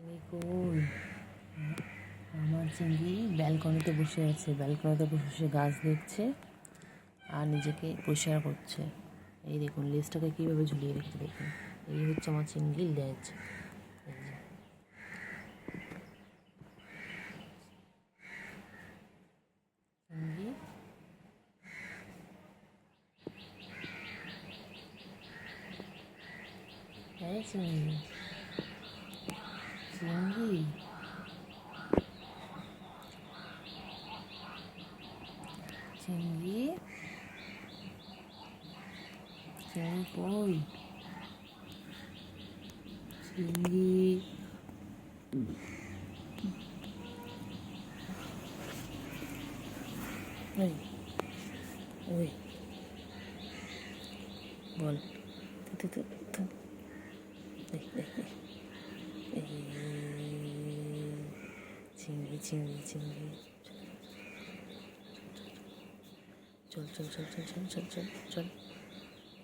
চিংড়ি কই? আমার চিংড়ি ব্যালকনিতে বসে আছে, ব্যালকনিতে বসে বসে গাছ দেখছে আর নিজেকে পরিষ্কার করছে। এই দেখুন লেজটাকে কীভাবে ঝুলিয়ে রেখেছে দেখুন। এই হচ্ছে আমার চিংড়ির লেজ। চিংড়ি হ্যাঁ চিংড়ি চিংড়ি চিংড়ি চিংড়ি কই? চিংড়ি ওই ওই বল চিংড়ি চিংড়ি চিংড়ি চল চল চল চল চল চল চল চল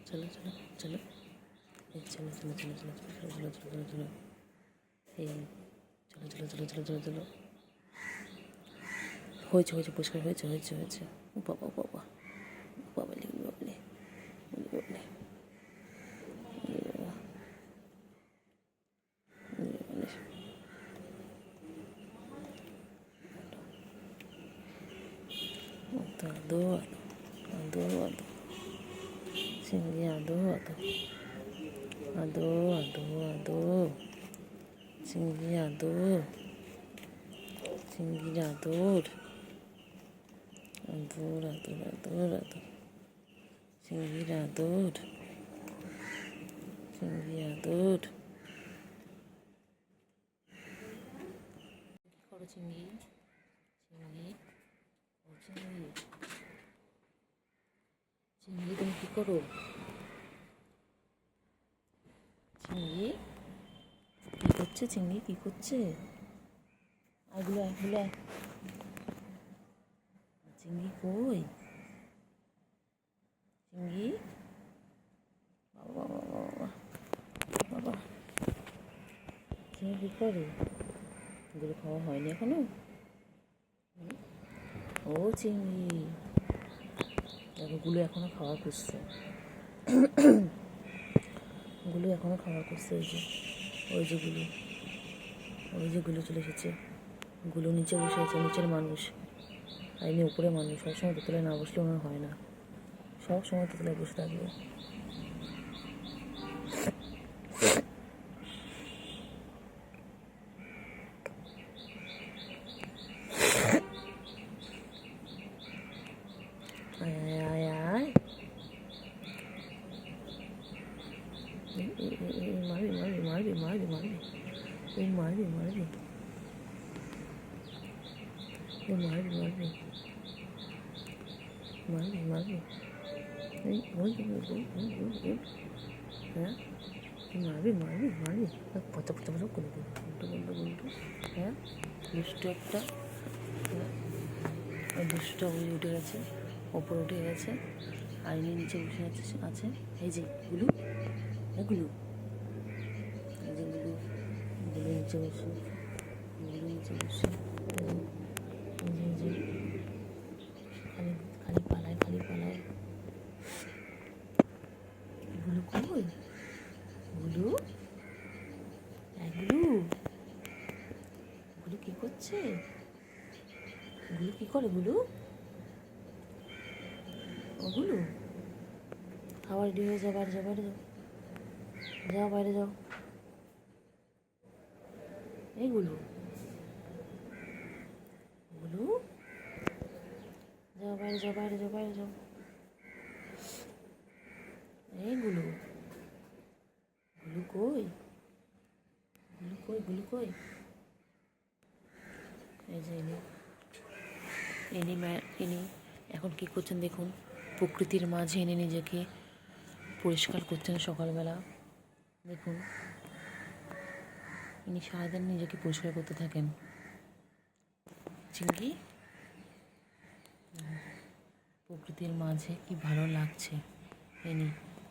চলো চলো চলো এই চলো চলো চলো চলো চলো চলো চলো চলো এই চলো চলো চলো চলো চলো চলো হয়েছে হয়েছে পরিষ্কার হয়েছে হয়েছে হয়েছে ও বাবা ও বাবা বাবলি বাবলি বাবলি আদো আদো আদো চিংড়ি আদো আদো আদো আদো আদো চিংড়ি আদো চিংড়ি আদর আদর আদর আদর আদর চিংড়ির আদর চিংড়ি আদর কি করো চিংড়ি চিংড়ি ও চিংড়ি চিংড়ি তুমি কি করো চিংড়ি কি করছে চিংড়ি কি করছে এগুলো এগুলো চিংড়ি কই চিংড়ি বাবা বাবা বাবা বাবা চিংড়ি কী করে এগুলো খাওয়া হয়নি এখনো ও চিংড়ি দেখো গুলো এখনো খাওয়া করছে গুলো এখনো খাওয়া করছে ওই যে গুলো চলে এসেছে গুলো নিচে বসে আছে নিচের মানুষ আর এমনি উপরে মানুষ সবসময় দোতলায় না বসলে ওনার হয় না সব সময় দোতলায় বসে থাকবে আয় আয় আয় মারবি মারবি মারবি মারবি মারবি এই মারবি মারবি মারবি মারবি মারবি মারবি এই ওই হ্যাঁ মারবি মারবি মারবি পচা পচা পচা করে দেবো উল্টো উল্টো উল্টো হ্যাঁ দুষ্ট একটা ওই দুষ্টটা ওই উঠে গেছে ওপরে উঠে গেছে আইনের নিচে বসে আছে এই যে গুলো এগুলো এই যে গুলো নিচে বসে নিচে বসে খালি খালি পালায় গুলো কই গুলো গুলো গুলো কি করছে গুলো কি করে গুলো ওগুলো খাবার রেডি হয়ে যাও বাইরে যাও বাইরে যাও যাও বাইরে যাও এইগুলো গুলো যাও বাইরে যাও বাইরে যাও বাইরে যাও এইগুলো গুলো কই গুলো কই গুলো কই এই যে ইনি এখন কী করছেন দেখুন প্রকৃতির মাঝে এনে নিজেকে পরিষ্কার করছেন সকালবেলা দেখুন ইনি সারাদিন নিজেকে পরিষ্কার করতে থাকেন চিংড়ি প্রকৃতির মাঝে কি ভালো লাগছে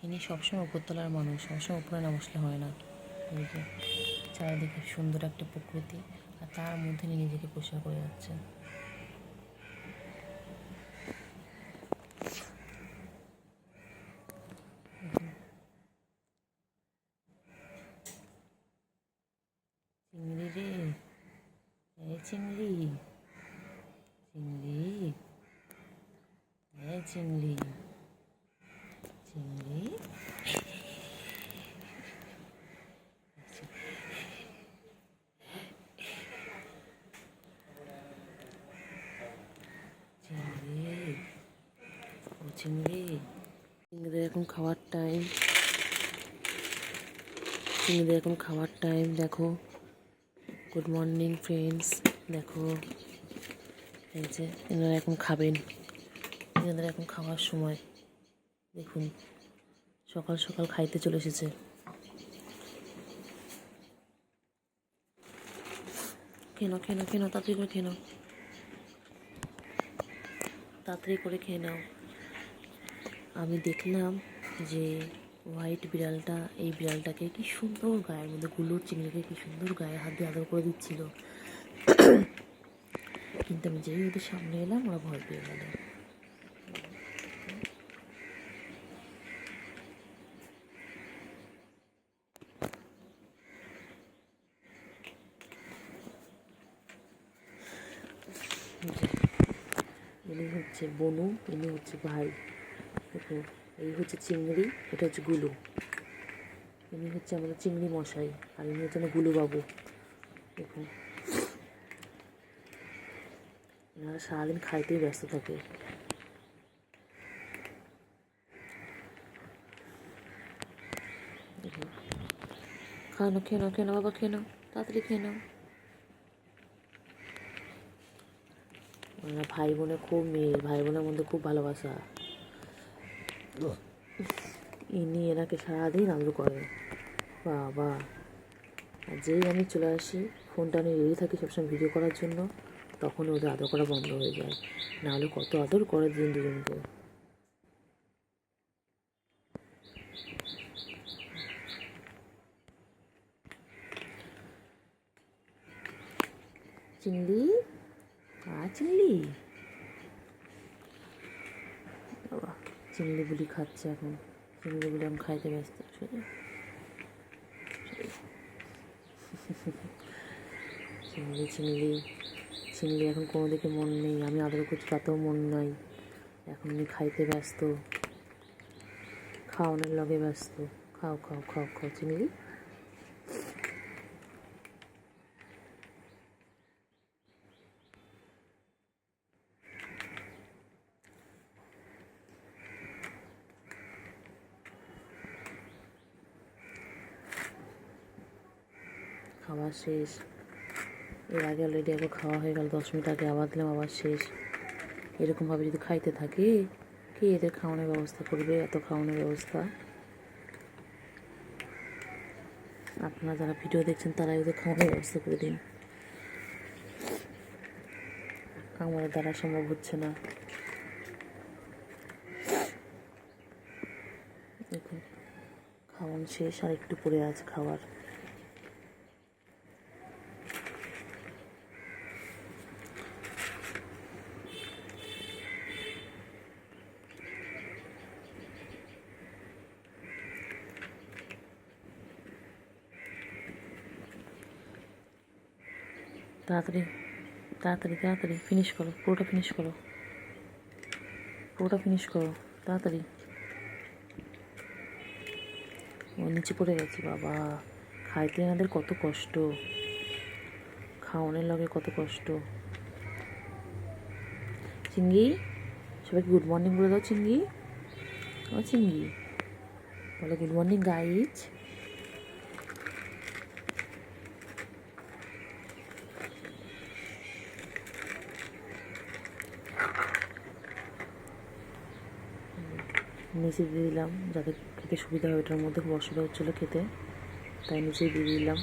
ইনি সবসময় উপরতলার মানুষ সবসময় উপরে না বসলে হয় না চারিদিকে সুন্দর একটা প্রকৃতি, আর তার মধ্যে নিজেকে পরিষ্কার করে যাচ্ছে। চিংড়ি রে, এই চিংড়ি, চিংড়ি, এই চিংড়ি, চিংড়ি, চিংড়ি, ও চিংড়ি। চিংড়িদের এখন খাওয়ার টাইম, চিংড়িদের এখন খাওয়ার টাইম। দেখো, গুড মর্নিং ফ্রেন্ডস। দেখো, এই যে এনারা এখন খাবেন, এনাদের এখন খাওয়ার সময়। দেখুন, সকাল সকাল খাইতে চলে এসেছে। খেয়ে নাও, খেয়ে নাও, খেয়ে নাও, তাড়াতাড়ি করে খেয়ে নাও, তাড়াতাড়ি করে খেয়ে নাও। আমি দেখলাম যে হোয়াইট বিড়ালটা, এই বিড়ালটাকে কি সুন্দর গায়ের মধ্যে, গুলোর চিংড়িকে কি সুন্দর গায়ে হাত দিয়ে আদর করে দিচ্ছিল। কিন্তু আমি যেই ওদের সামনে এলাম, ওরা ভয় পেয়ে গেল। ইনি হচ্ছে বনু, ইনি হচ্ছে ভাই। দেখো, এই হচ্ছে চিংড়ি, এটা হচ্ছে গুলু। ইনি হচ্ছে আমাদের চিংড়ি মশাই, আর ইনি হচ্ছে আমার গুলু বাবু। দেখুন, এনারা সারাদিন খাইতেই ব্যস্ত থাকে। দেখুন, খানো, খেয়ে নাও, খেয়ে নাও বাবা, খেয়ে নাও, তাড়াতাড়ি খেয়ে নাও। ওরা ভাই বোনে খুব মিল, ভাই বোনের মধ্যে খুব ভালোবাসা। ইনি এনাকে সারাদিন আদর করে। বাবা, আর যেই আমি চলে আসি, ফোনটা নিয়ে রেডি থাকি সবসময় ভিডিও করার জন্য, তখন ওদের আদর করা বন্ধ হয়ে যায়। নাহলে কত আদর করে দুজন দুজনকে। চিংড়ি, চিংড়ি বাবা, চিংড়ি বুলি খাচ্ছে এখন। চিংড়ি বুলি এখন খাইতে ব্যস্ত। চিংড়ি, চিংড়ি, চিংড়ি এখন কোনো দিকে মন নেই। আমি আদর করছি, তাতেও মন নাই। এখন উনি খাইতে ব্যস্ত, খাওয়ানোর লগে ব্যস্ত। খাও, খাও, খাও, খাও চিংড়ি। খাওয়া শেষ। এর আগে অলরেডি একবার খাওয়া হয়ে গেল, 10 মিনিট আগে আবার দিলাম, আবার শেষ। এরকমভাবে যদি খাইতে থাকে, কে এদের খাওয়ানোর ব্যবস্থা করবে? এত খাওয়ানোর ব্যবস্থা আপনারা যারা ভিডিও দেখছেন, তারাই ওদের খাওয়ানোর ব্যবস্থা করে দিন। আমার দ্বারা সম্ভব হচ্ছে না। দেখুন, খাওয়ানো শেষ, আর একটু পড়ে আছে খাবার। তাড়াতাড়ি, তাড়াতাড়ি, তাড়াতাড়ি ফিনিশ করো, পুরোটা ফিনিশ করো, পুরোটা ফিনিশ করো, তাড়াতাড়ি। ও নিচে পড়ে গেছে। বাবা, খাইতে এনাদের কত কষ্ট, খাওয়ানোর লগে কত কষ্ট। চিংড়ি, সবাইকে গুড মর্নিং বলে দাও। চিংড়ি, ও চিংড়ি, বলো গুড মর্নিং গাইজ। নিচে দিয়ে দিলাম, যাতে খেতে সুবিধা হয়। ওটার মধ্যে খুব অসুবিধা হচ্ছিলো খেতে, তাই নিচে দিয়ে দিলাম।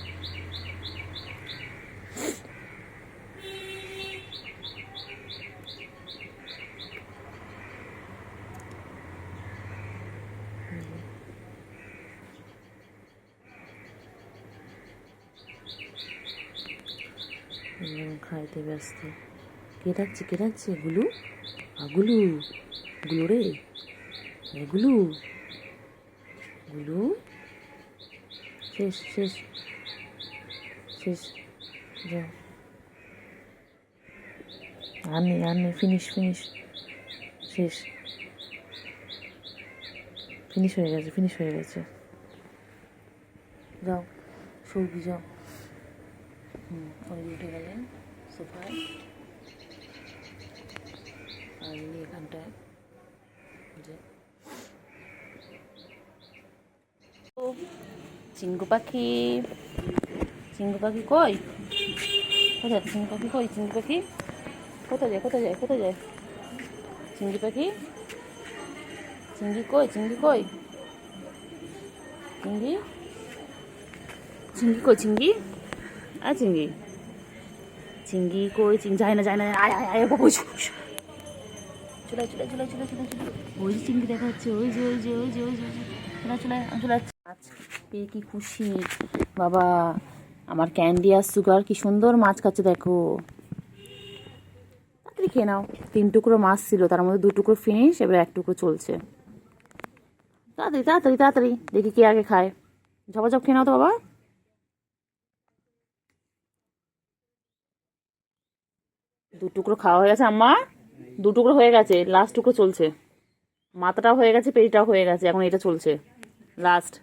খাইতে ব্যস্ত। কে ডাকছে গুলু? গুলু, গুলু রে, গুলু, গুলু। শেষ শেষ শেষ, যা। আর নেই, ফিনিশ, শেষ, ফিনিশ হয়ে গেছে। যাও, সৌগি যাও। উনি উঠে গেলেন সোফায়, আর ইনি এখানটায়। যে চিঙ্গু পাখি কই? কোথায় চিঙ্গু পাখি? কই চিঙ্গু পাখি? কোথায় যায়? চিঙ্গি পাখি, চিঙ্গি কই? চিঙ্গি কই? কই? যায় না। আয় বাবু, চলে। ওই যে চিংড়ি দেখা যাচ্ছে, ওই যে চলে। মাছ পেয়ে কি খুশি বাবা! আমার ক্যান্ডি আর সুগার কি সুন্দর মাছ খাচ্ছে দেখো। তাড়াতাড়ি খেয়ে নাও। 3 টুকরো মাছ ছিল, তার মধ্যে 2 টুকরো ফিনিশ, এবার 1 টুকরো চলছে। তাড়াতাড়ি দেখি কে আগে খায়। ঝপাঝপ খেয়ে নাও তো বাবা। দু টুকরো খাওয়া হয়ে গেছে আম্মা, 2 টুকরো হয়ে গেছে, লাস্ট টুকরো চলছে। মাথাটাও হয়ে গেছে, পেটটাও হয়ে গেছে, এখন এটা চলছে লাস্ট।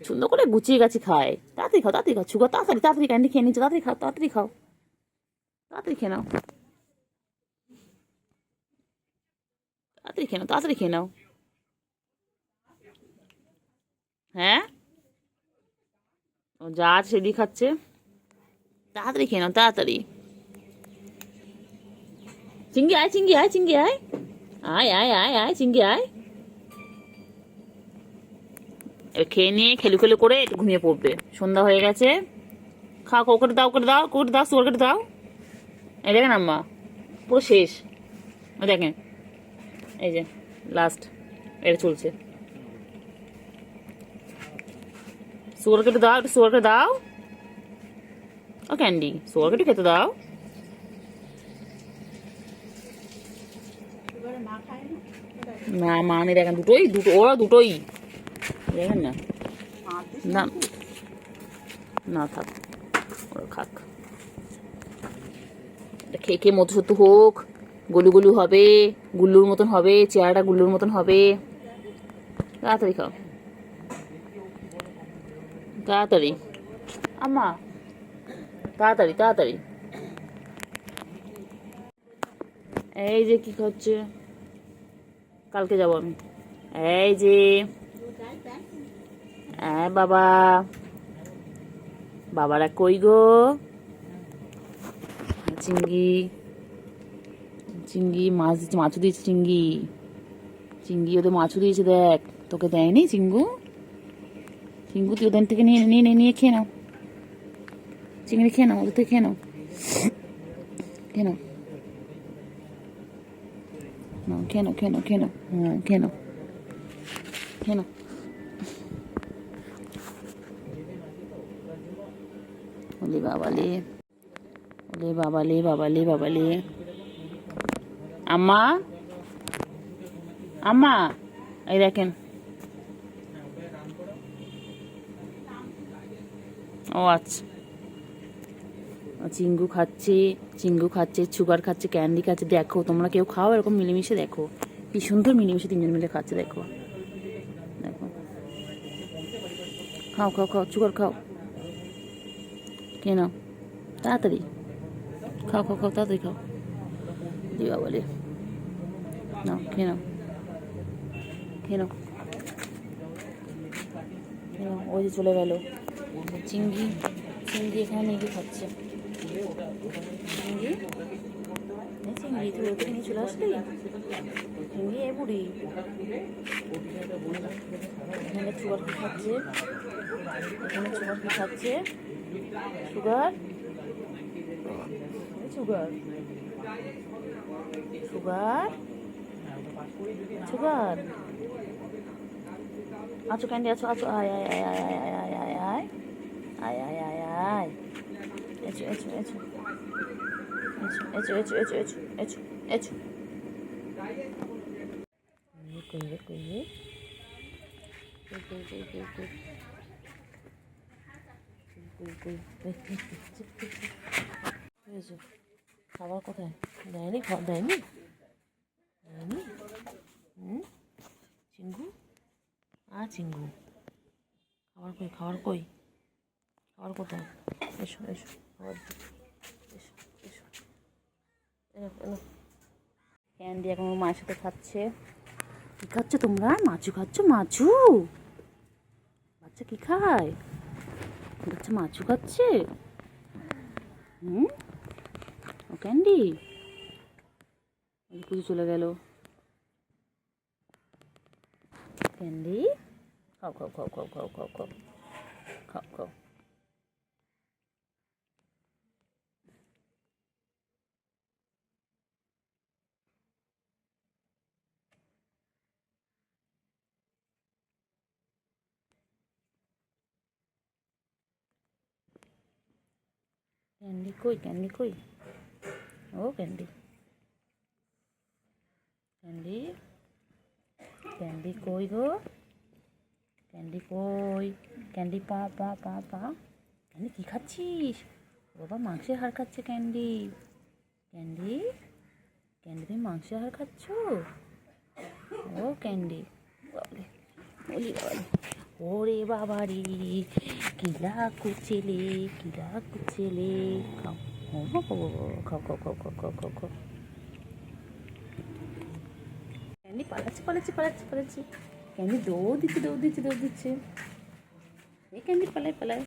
সুন্দর করে গুছিয়ে গাছি খায়। তাড়াতাড়ি খাও সুগার, তাড়াতাড়ি ক্যান্ডি খেয়ে নিচ্ছে, তাড়াতাড়ি খাও, তাড়াতাড়ি খেয়ে নাও, তাড়াতাড়ি খেয়ে নাও। হ্যাঁ, ও যা আছে সেদিকে খাচ্ছে। তাড়াতাড়ি খেয়ে নাও, তাড়াতাড়ি। চিঙ্গি আয়, আয় চিঙ্গি আয়। এবার খেয়ে নিয়ে খেলু করে একটু ঘুমিয়ে পড়বে। সন্ধ্যা হয়ে গেছে। খাও, করে দাও, সুগার কেটে দাও। এই দেখেন আম্মা, পুরো শেষ। দেখেন, এই যে লাস্ট, এটা চলছে। সুগার কেটে দাও, একটু সুগার কেটে দাও। ও ক্যান্ডি, সুগার কেটে খেতে দাও। না মা নেই, দেখেন ওরা দুটোই দেখেন না। না থাক, ওরা খাক। খেয়ে মতো হোক, গলু হবে, গুল্লুর মতন হবে, চেহারাটা গুল্লুর মতন হবে। তাড়াতাড়ি খাও, তাড়াতাড়ি আম্মা, তাড়াতাড়ি। এই যে কি খাচ্ছে, কালকে যাবো আমি। এই যে বাবা, বাবারা কই গো? চিঙ্গি মাছও দিয়েছে। চিঙ্গি ওদের মাছও দিয়েছে, দেখ। তোকে দেয়নি চিঙ্গু? তুই ওদের থেকে নিয়ে খেয়ে নাও। চিংড়ি খেয়ে নাও, ওদের থেকে খেয়ে নাও। খেয়ে নাও। হ্যাঁ, খেয়ে নাও। ওলে বাবালে। আম্মা, এই দেখেন। ও আচ্ছা, চিঙ্গু খাচ্ছে, সুগার খাচ্ছে, ক্যান্ডি খাচ্ছে। দেখো তোমরা কেউ খাও এরকম মিলেমিশে, দেখো কি সুন্দর মিলেমিশে 3 জন মিলে খাচ্ছে। দেখো খাও, সুগার খাও, খেয়ে নাও তাড়াতাড়ি। খাও, তাড়াতাড়ি খাও। দিবা বলে নাও, খেয়ে নাও। ওই যে চলে গেল চিংড়ি এখানে নিয়ে খাচ্ছে। চিংড়ি তুই ওকে নিয়ে চলে আসলি? চিংড়ি এ বুড়ি এখানে সুগার খাচ্ছে, সুগার আছো ক্যান্ডি, আছো। আয়। Echo echo echo echo echo echo echo echo echo কই রে কই রে কই কই কই কই কই হয়েছে খাবার কোথায় দেয়নি খাবার দেয়নি দেয়নি চিঙ্গু চিঙ্গু খাবার কই খাবার কই খাবার কোথায় এসো এসো খাবার এসো এসো এনো এনো ক্যান্ডি এখন ওর মায়ের সাথে খাচ্ছে কী খাচ্ছ তোমরা মাছু খাচ্ছ মাছু বাচ্চা কী খায় বাচ্চা মাছু খাচ্ছে ও ক্যান্ডি পুজো চলে গেল ক্যান্ডি খাও খাও খাও খাও খাও খাও খাও খাও খাও ক্যান্ডি কই ক্যান্ডি কই ও ক্যান্ডি ক্যান্ডি ক্যান্ডি কই গো ক্যান্ডি কই ক্যান্ডি পা পা পা পা ক্যান্ডি কী খাচ্ছিস বাবা মাংসের হাড় খাচ্ছে ক্যান্ডি ক্যান্ডি ক্যান্ডি তুমি মাংসের হাড় খাচ্ছ ও ক্যান্ডি বলি বলি ওরে বাবা রে কিলা কুচেলে খাও খাও খাও খাও খাও খাও খাও খাও ক্যান্ডি পালাচ্ছে ক্যান্ডি দৌড় দিচ্ছে এই ক্যান্ডি পালায়